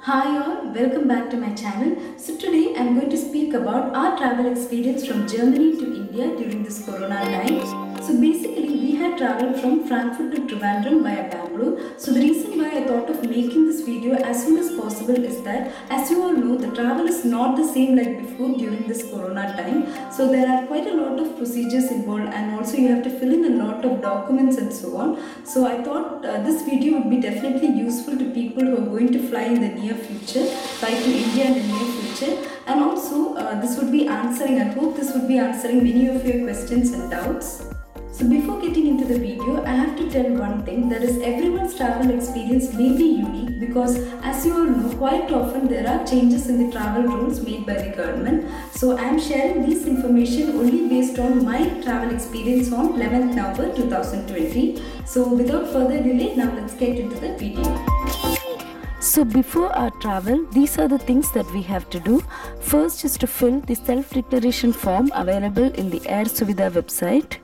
Hi all, welcome back to my channel. So today I'm going to speak about our travel experience from Germany to India during this corona time. So basically we had traveled from Frankfurt to Trivandrum via Bangalore. So the reason why I thought of making this video as soon as possible is that, as you all know, the travel is not the same like before during this corona time. So there are quite a lot of procedures involved, and also you have to fill in a lot of documents and so on. So I thought this video would be definitely useful to people who are going to fly in the near future, fly to India in the near future, and also this would be answering, I hope this would be answering many of your questions and doubts. So before getting into the video, I have to tell one thing, that is everyone's travel experience may be unique because, as you all know, quite often there are changes in the travel rules made by the government. So I am sharing this information only based on my travel experience on 11th November 2020. So without further delay, now let's get into the video. So before our travel, these are the things that we have to do. First is to fill the self-declaration form available in the Air Suvidha website.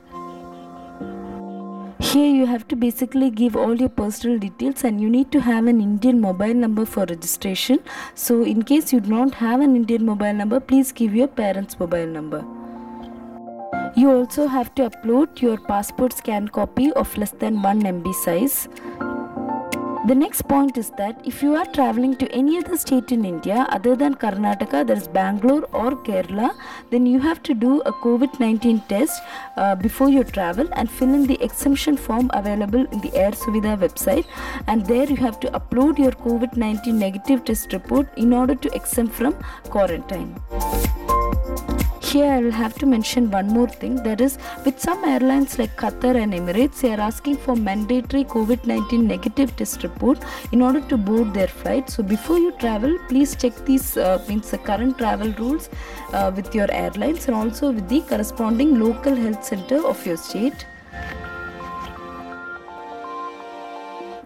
Here you have to basically give all your personal details, and you need to have an Indian mobile number for registration. So in case you do not have an Indian mobile number, please give your parents' mobile number. You also have to upload your passport scan copy of less than 1 MB size. The next point is that if you are traveling to any other state in India other than Karnataka, that is Bangalore or Kerala, then you have to do a COVID-19 test before you travel and fill in the exemption form available in the Air Suvidha website, and there you have to upload your COVID-19 negative test report in order to exempt from quarantine. Here I will have to mention one more thing, that is, with some airlines like Qatar and Emirates, they are asking for mandatory COVID-19 negative test report in order to board their flight. So before you travel, please check these current travel rules with your airlines and also with the corresponding local health center of your state.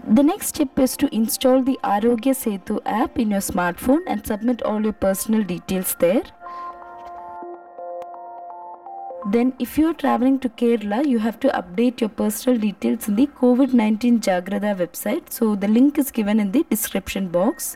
The next step is to install the Aarogya Setu app in your smartphone and submit all your personal details there. Then if you are traveling to Kerala, you have to update your personal details in the Covid19 Jagratha website. So the link is given in the description box.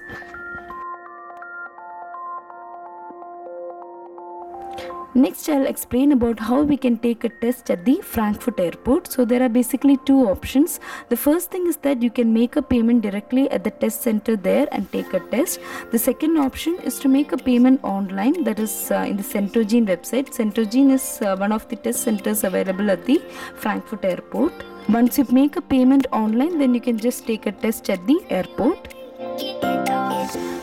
Next, I'll explain about how we can take a test at the Frankfurt Airport. So there are basically two options. The first thing is that you can make a payment directly at the test center there and take a test. The second option is to make a payment online, that is in the Centogene website. Centogene is one of the test centers available at the Frankfurt Airport. Once you make a payment online, then you can just take a test at the airport.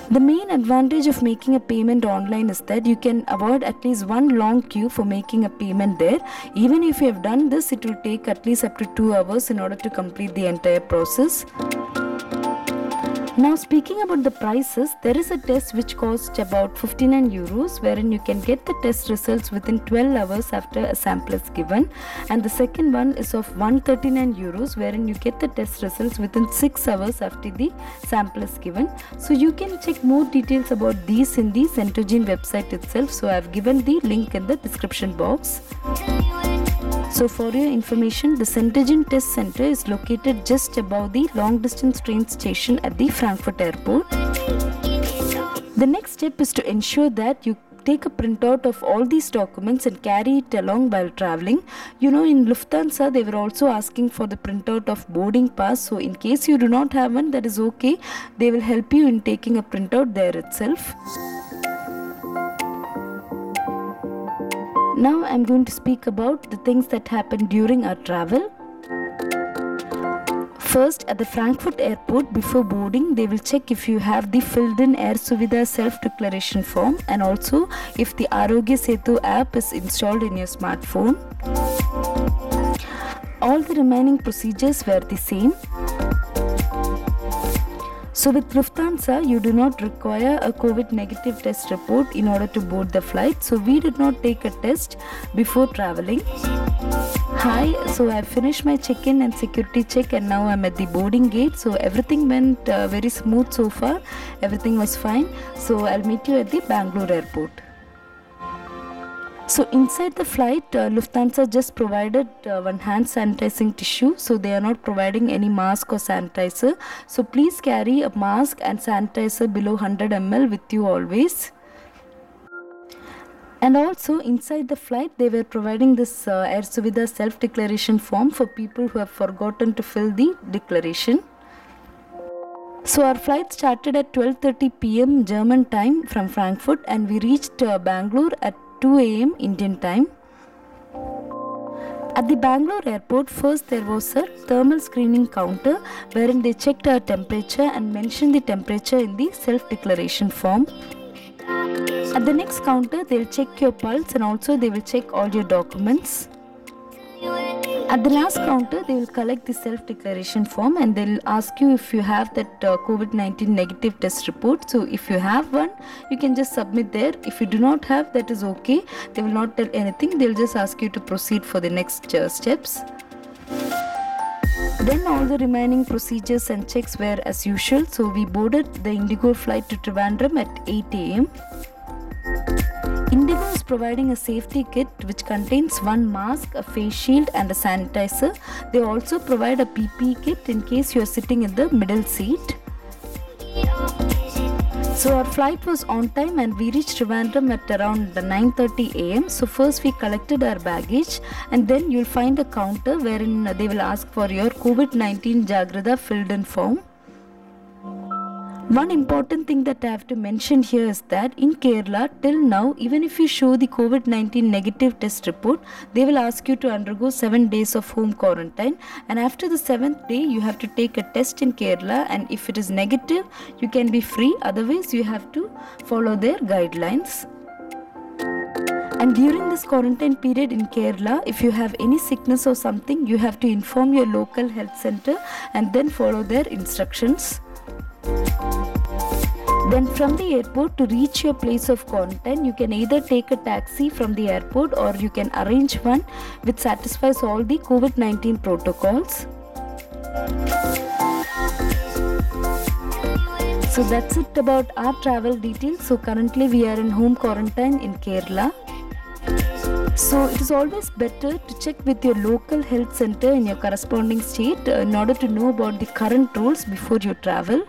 The main advantage of making a payment online is that you can avoid at least one long queue for making a payment there. Even if you have done this, it will take at least up to 2 hours in order to complete the entire process. Now, speaking about the prices, there is a test which costs about 59 euros, wherein you can get the test results within 12 hours after a sample is given, and the second one is of 139 euros, wherein you get the test results within 6 hours after the sample is given. So you can check more details about these in the Centogene website itself. So I have given the link in the description box. So for your information, the Centogene Test Center is located just above the long distance train station at the Frankfurt Airport. The next step is to ensure that you take a printout of all these documents and carry it along while traveling. You know, in Lufthansa, they were also asking for the printout of boarding pass. So in case you do not have one, that is okay. They will help you in taking a printout there itself. Now I'm going to speak about the things that happened during our travel. First, at the Frankfurt Airport, before boarding, they will check if you have the filled in Air Suvidha self-declaration form and also if the Aarogya Setu app is installed in your smartphone. All the remaining procedures were the same. So with Lufthansa, you do not require a COVID negative test report in order to board the flight. So we did not take a test before traveling. Hi, so I finished my check-in and security check, and now I'm at the boarding gate. So everything went very smooth so far. Everything was fine. So I'll meet you at the Bangalore Airport. So inside the flight, Lufthansa just provided one hand sanitizing tissue, so they are not providing any mask or sanitizer. So please carry a mask and sanitizer below 100 ml with you always. And also inside the flight they were providing this Air Suvidha self-declaration form for people who have forgotten to fill the declaration. So our flight started at 12:30 p.m. German time from Frankfurt, and we reached Bangalore at 2 a.m. Indian time. At the Bangalore Airport, first there was a thermal screening counter wherein they checked our temperature and mentioned the temperature in the self-declaration form. At the next counter, they'll check your pulse and also they will check all your documents. At the last counter, they will collect the self-declaration form and they'll ask you if you have that Covid-19 negative test report. So if you have one, you can just submit there. If you do not have, that is okay. They will not tell anything. They'll just ask you to proceed for the next steps. Then all the remaining procedures and checks were as usual. So we boarded the Indigo flight to Trivandrum at 8 a.m. Indigo is providing a safety kit which contains one mask, a face shield and a sanitizer. They also provide a PPE kit in case you are sitting in the middle seat. So our flight was on time and we reached Trivandrum at around 9:30 a.m. So first we collected our baggage and then you'll find a counter wherein they will ask for your Covid19 Jagratha filled in form. One important thing that I have to mention here is that in Kerala, till now, even if you show the Covid-19 negative test report, they will ask you to undergo 7 days of home quarantine, and after the 7th day, you have to take a test in Kerala, and if it is negative, you can be free, otherwise you have to follow their guidelines. And during this quarantine period in Kerala, if you have any sickness or something, you have to inform your local health center and then follow their instructions. Then from the airport, to reach your place of quarantine, you can either take a taxi from the airport or you can arrange one which satisfies all the Covid-19 protocols. So that's it about our travel details. So currently we are in home quarantine in Kerala. So it is always better to check with your local health center in your corresponding state in order to know about the current rules before you travel.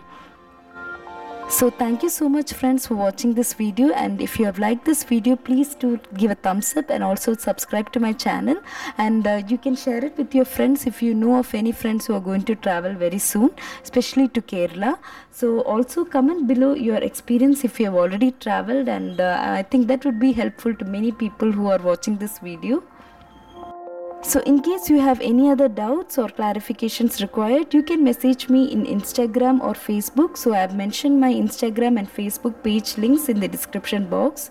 So thank you so much friends for watching this video, and if you have liked this video, please do give a thumbs up and also subscribe to my channel, and you can share it with your friends if you know of any friends who are going to travel very soon, especially to Kerala. So also comment below your experience if you have already traveled, and I think that would be helpful to many people who are watching this video. So in case you have any other doubts or clarifications required, you can message me in Instagram or Facebook. So I have mentioned my Instagram and Facebook page links in the description box.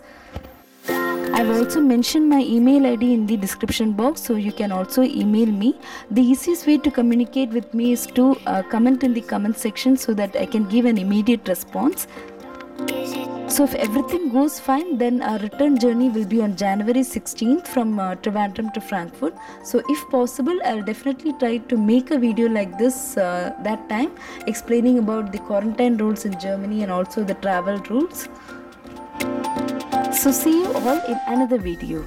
I have also mentioned my email ID in the description box, so you can also email me. The easiest way to communicate with me is to comment in the comment section so that I can give an immediate response. So if everything goes fine, then our return journey will be on January 16th from Trivandrum to Frankfurt. So if possible, I'll definitely try to make a video like this that time, explaining about the quarantine rules in Germany and also the travel rules. So see you all in another video.